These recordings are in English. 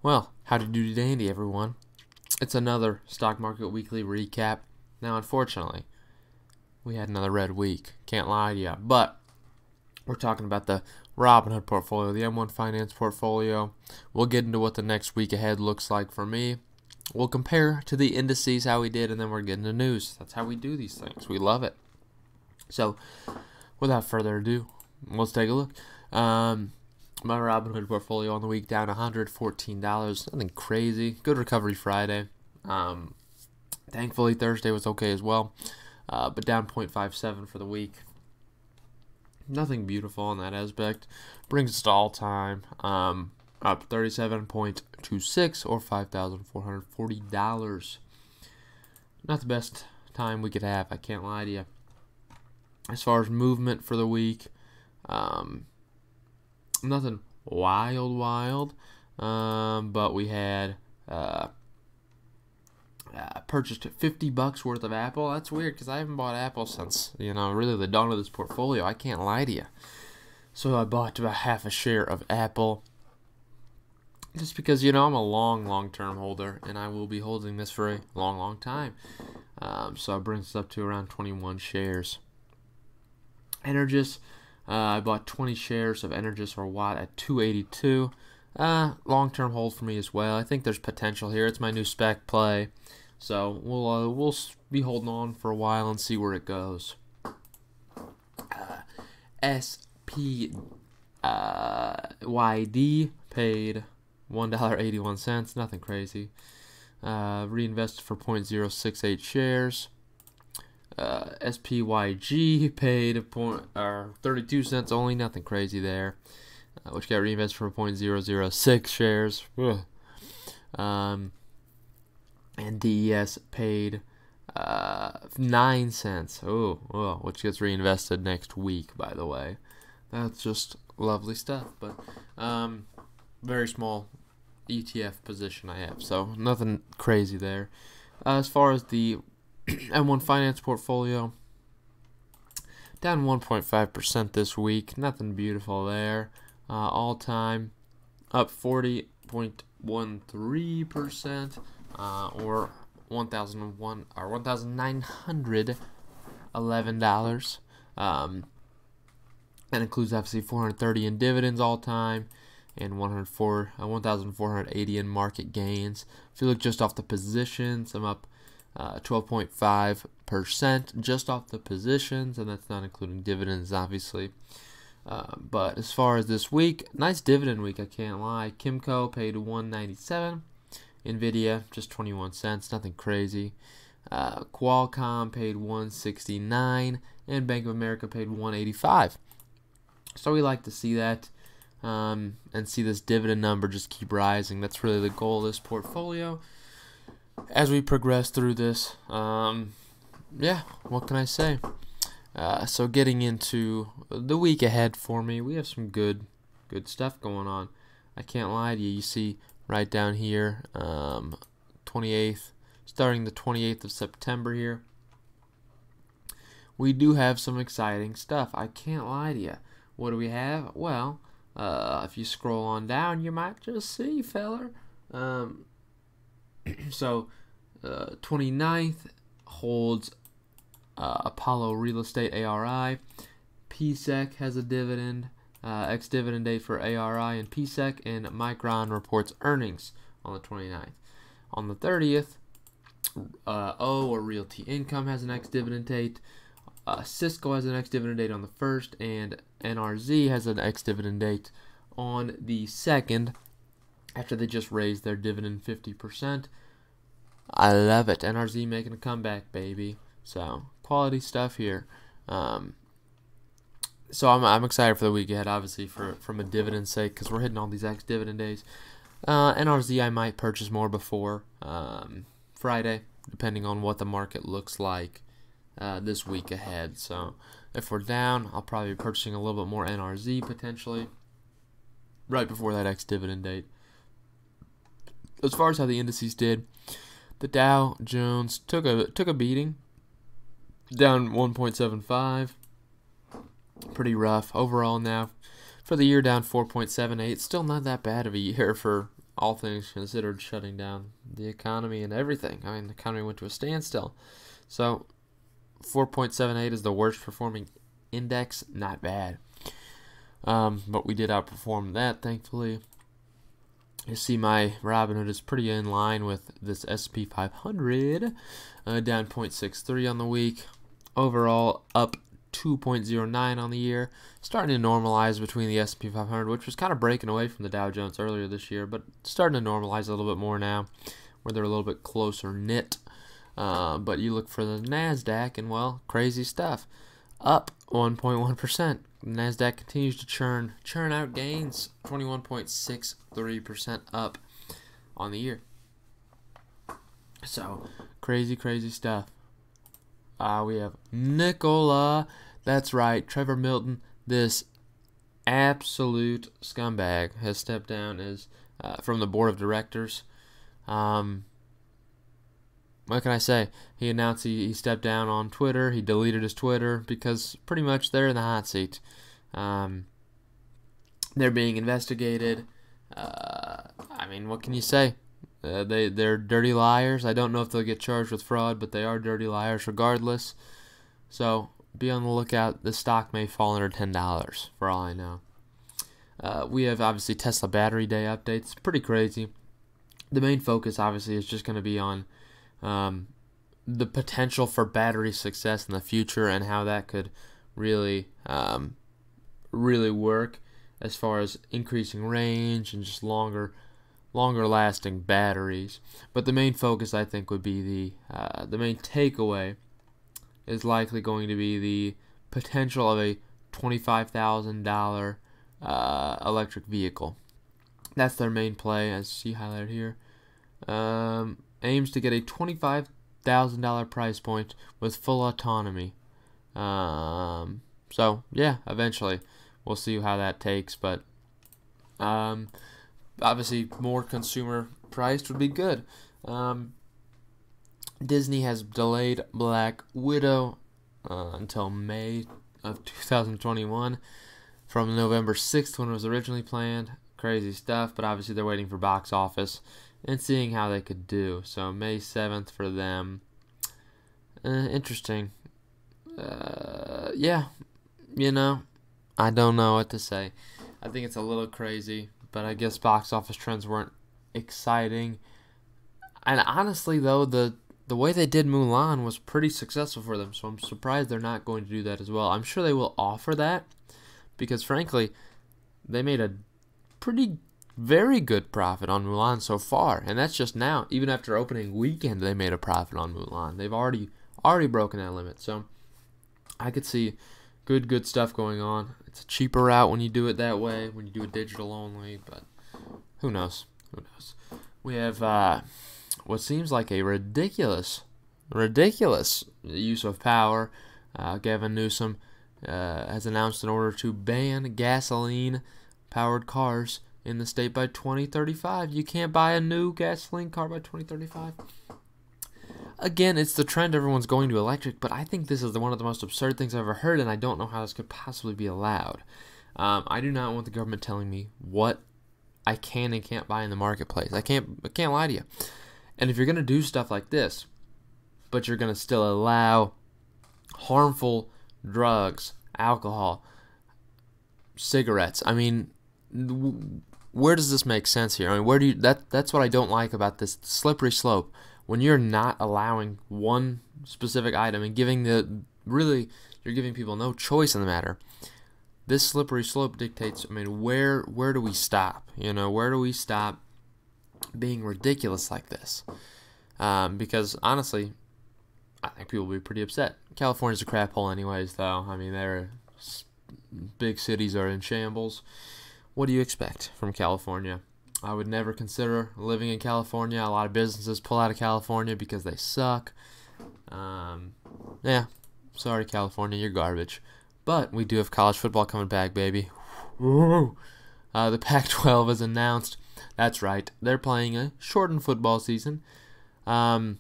Well, howdy doody dandy, everyone. It's another Stock Market Weekly recap. Now, unfortunately, we had another red week. Can't lie to you. But we're talking about the Robinhood Portfolio, the M1 Finance Portfolio. We'll get into what the next week ahead looks like for me. We'll compare to the indices how we did, and then we're getting the news. That's how we do these things. We love it. So, without further ado, let's take a look. My Robinhood portfolio on the week down $114. Nothing crazy. Good recovery Friday. Thankfully, Thursday was okay as well, but down 0.57 for the week. Nothing beautiful on that aspect. Brings us to all time. Up 37.26 or $5,440. Not the best time we could have. I can't lie to you. As far as movement for the week, nothing wild, but we had purchased $50 worth of Apple. That's weird because I haven't bought Apple since, really the dawn of this portfolio. I can't lie to you. So I bought about half a share of Apple just because, I'm a long-term holder, and I will be holding this for a long time. So it brings us up to around 21 shares. Energis, I bought 20 shares of Energis or Watt at $282. Long-term hold for me as well. I think there's potential here. It's my new spec play, so we'll be holding on for a while and see where it goes. SPYD paid $1.81. Nothing crazy. Reinvested for 0.068 shares. SPYG paid 32 cents only, nothing crazy there, which got reinvested for 0.006 shares. And DES paid 9 cents, which gets reinvested next week, by the way. That's just lovely stuff, but very small ETF position I have, so nothing crazy there. As far as the M1 Finance Portfolio, down 1.5% this week. Nothing beautiful there. All time up 40.13%, or $1,911. That includes obviously $430 in dividends all time, and $1,480 in market gains. If you look just off the positions, I'm up 12.5% just off the positions, and that's not including dividends, obviously. But as far as this week, nice dividend week, I can't lie. Kimco paid $1.97, Nvidia just 21 cents, nothing crazy. Qualcomm paid $1.69, and Bank of America paid $1.85. So we like to see that, and see this dividend number just keep rising. That's really the goal of this portfolio as we progress through this. Yeah, what can I say? So getting into the week ahead for me, we have some good stuff going on. I can't lie to you. You see right down here, 28th, starting the 28th of September here, we do have some exciting stuff. I can't lie to you. What do we have? Well, if you scroll on down, you might just see, feller. So, 29th holds Apollo Real Estate ARI. PSEC has a dividend, ex-dividend date for ARI and PSEC, and Micron reports earnings on the 29th. On the 30th, or Realty Income has an ex-dividend date. Cisco has an ex-dividend date on the 1st, and NRZ has an ex-dividend date on the 2nd, after they just raised their dividend 50%. I love it. NRZ making a comeback, baby. So, quality stuff here. So I'm excited for the week ahead, obviously, from a dividend sake, because we're hitting all these ex-dividend days. NRZ I might purchase more before Friday, depending on what the market looks like this week ahead. So, if we're down, I'll probably be purchasing a little bit more NRZ, potentially, right before that ex-dividend date. As far as how the indices did, the Dow Jones took a beating, down 1.75. Pretty rough overall now. For the year, down 4.78. Still not that bad of a year for all things considered, shutting down the economy and everything. I mean, the economy went to a standstill. So 4.78 is the worst performing index. Not bad. But we did outperform that, thankfully. You see my Robinhood is pretty in line with this S&P 500, down 0.63 on the week. Overall, up 2.09 on the year. Starting to normalize between the S&P 500, which was kind of breaking away from the Dow Jones earlier this year, but starting to normalize a little bit more now, where they're a little bit closer knit. But you look for the NASDAQ, and, well, crazy stuff. Up 1.1%. NASDAQ continues to churn out gains, 21.63% up on the year. So, crazy stuff. We have Nikola. That's right, Trevor Milton, this absolute scumbag, has stepped down as from the board of directors. What can I say? He announced he stepped down on Twitter. He deleted his Twitter because pretty much they're in the hot seat. They're being investigated. I mean, what can you say? They're dirty liars. I don't know if they'll get charged with fraud, but they are dirty liars regardless. So be on the lookout. The stock may fall under $10 for all I know. We have obviously Tesla Battery Day updates. Pretty crazy. The main focus obviously is just going to be on the potential for battery success in the future and how that could really work as far as increasing range and just longer lasting batteries. But the main focus, I think, would be the main takeaway is likely going to be the potential of a $25,000 electric vehicle. That's their main play, as you see highlighted here. Aims to get a $25,000 price point with full autonomy. So yeah, eventually we'll see how that takes, but obviously more consumer priced would be good. Disney has delayed Black Widow until May of 2021 from November 6th when it was originally planned. Crazy stuff, but obviously they're waiting for box office and seeing how they could do. So May 7th for them. Interesting. Yeah, I don't know what to say. I think it's a little crazy, but I guess box office trends weren't exciting. And honestly, though, the way they did Mulan was pretty successful for them, so I'm surprised they're not going to do that as well. I'm sure they will offer that because, frankly, they made a very good profit on Mulan so far, and that's just now. Even after opening weekend, they made a profit on Mulan. They've already broken that limit, so I could see good stuff going on. It's a cheaper route when you do it that way, when you do it digital only, but who knows? We have what seems like a ridiculous use of power. Gavin Newsom has announced an order to ban gasoline-powered cars in the state by 2035. You can't buy a new gasoline car by 2035. Again, it's the trend. Everyone's going to electric, but I think this is one of the most absurd things I've ever heard, and I don't know how this could possibly be allowed. I do not want the government telling me what I can and can't buy in the marketplace. I can't lie to you. And if you're going to do stuff like this, but you're going to still allow harmful drugs, alcohol, cigarettes, I mean, where does this make sense here? I mean, where do you that's what I don't like about this slippery slope. When you're not allowing one specific item and you're giving people no choice in the matter. This slippery slope dictates, I mean, where do we stop? Where do we stop being ridiculous like this? Because honestly, I think people will be pretty upset. California's a crap hole anyways, though. I mean, big cities are in shambles. What do you expect from California? I would never consider living in California. A lot of businesses pull out of California because they suck. Yeah, sorry, California, you're garbage. But we do have college football coming back, baby. Woo! The Pac-12 has announced. That's right, they're playing a shortened football season. But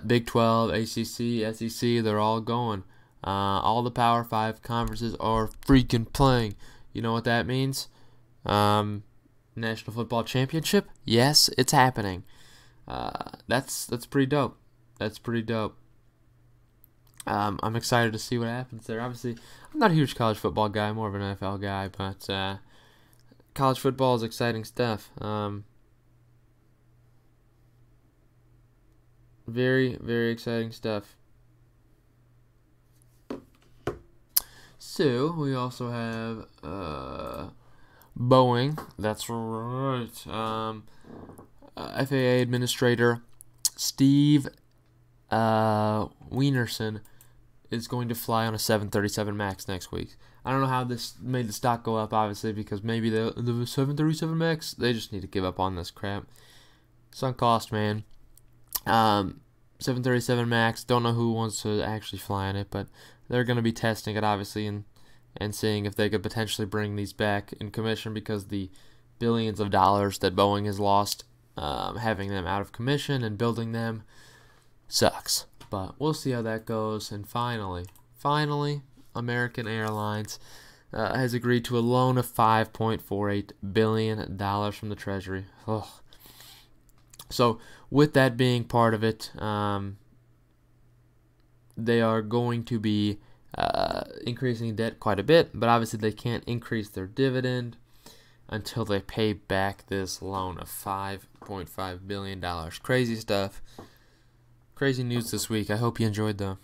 Big 12, ACC, SEC, they're all going. All the Power 5 conferences are freaking playing. You know what that means? National Football Championship? Yes, it's happening. That's pretty dope. That's pretty dope. I'm excited to see what happens there. Obviously, I'm not a huge college football guy, more of an NFL guy, but college football is exciting stuff. Very, very exciting stuff. So, we also have Boeing. That's right. FAA Administrator Steve Wienerson is going to fly on a 737 MAX next week. I don't know how this made the stock go up, obviously, because maybe the 737 MAX, they just need to give up on this crap. Sunk cost, man. 737 MAX, don't know who wants to actually fly in it, but they're going to be testing it, obviously, and seeing if they could potentially bring these back in commission, because the billions of dollars that Boeing has lost having them out of commission and building them sucks. But we'll see how that goes. And finally, American Airlines has agreed to a loan of $5.48 billion from the Treasury. Ugh. So with that being part of it, they are going to be increasing debt quite a bit, but obviously they can't increase their dividend until they pay back this loan of $5.5 billion. Crazy stuff. Crazy news this week. I hope you enjoyed though.